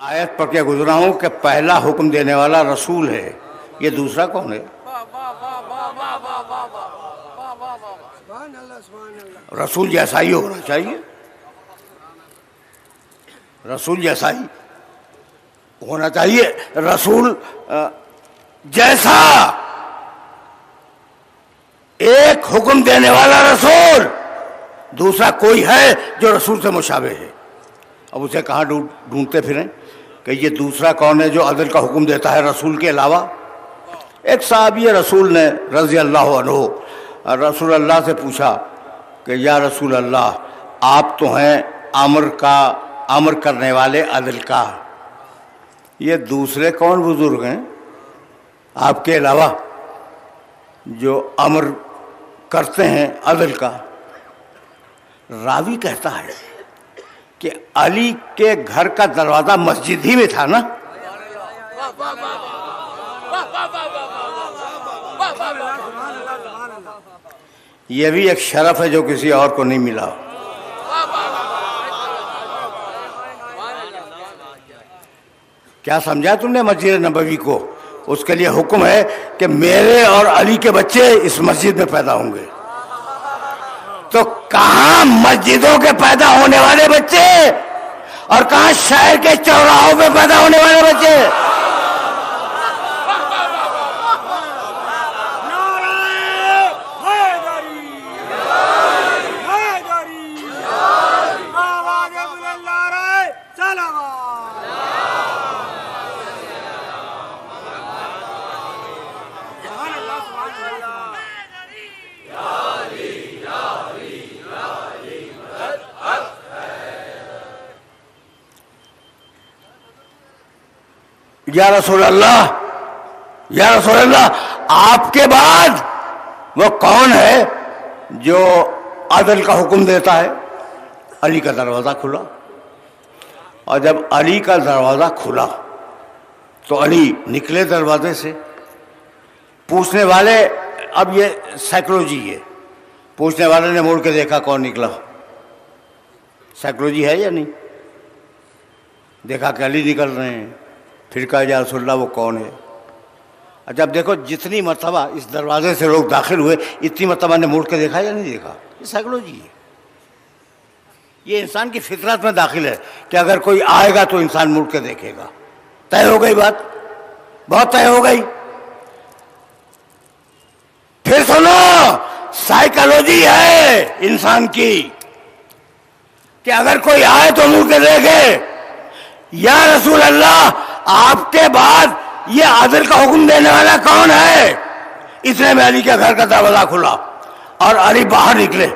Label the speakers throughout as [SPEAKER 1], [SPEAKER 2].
[SPEAKER 1] आयत पढ़ के गुजरा हूं कि पहला हुक्म देने वाला रसूल है, ये दूसरा कौन है? रसूल जैसा ही होना चाहिए, रसूल जैसा ही होना चाहिए। रसूल जैसा एक हुक्म देने वाला रसूल, दूसरा कोई है जो रसूल से मुशाबे है। अब उसे कहाँ ढूंढते फिरें कि ये दूसरा कौन है जो अदल का हुक्म देता है रसूल के अलावा? एक साहबी रसूल ने रज़ी अल्लाह अन्हु रसूल अल्लाह से पूछा कि या रसूल अल्लाह, आप तो हैं अमर करने वाले अदल का, ये दूसरे कौन बुजुर्ग हैं आपके अलावा जो अमर करते हैं अदल का? रावी कहता है कि अली के घर का दरवाजा मस्जिद ही में था ना। यह भी एक शरफ है जो किसी और को नहीं मिला। क्या समझा तुमने मस्जिद नबवी को? उसके लिए हुक्म है कि मेरे और अली के बच्चे इस मस्जिद में पैदा होंगे। तो कहां मस्जिदों के पैदा होने वाले बच्चे और कहां शहर के चौराहों पे पैदा होने वाले बच्चे? या रसूल अल्लाह, या रसूल अल्लाह, आपके बाद वो कौन है जो अदल का हुक्म देता है? अली का दरवाज़ा खुला, और जब अली का दरवाज़ा खुला तो अली निकले दरवाजे से। पूछने वाले, अब ये साइकोलॉजी है, पूछने वाले ने मुड़ के देखा कौन निकला। साइकोलॉजी है या नहीं? देखा कि अली निकल रहे हैं, फिर कहा या रसूलल्लाह वो कौन है? अच्छा, अब देखो जितनी मरतबा इस दरवाजे से लोग दाखिल हुए, इतनी मरतबा ने मुड़ के देखा या नहीं देखा? ये साइकोलॉजी है, ये इंसान की फितरत में दाखिल है कि अगर कोई आएगा तो इंसान मुड़ के देखेगा। तय हो गई बात, बहुत तय हो गई। फिर सुनो, साइकोलॉजी है इंसान की कि अगर कोई आए तो मुड़ के देखे। या रसूल अल्लाह, आपके बाद ये अदल का हुक्म देने वाला कौन है? इतने में अली के घर का दरवाजा खुला और अली बाहर निकले।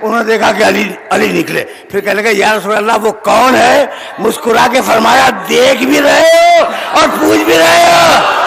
[SPEAKER 1] उन्होंने देखा कि अली निकले, फिर कहने लगे या रसूल अल्लाह वो कौन है? मुस्कुरा के फरमाया, देख भी रहे हो और पूछ भी रहे हो।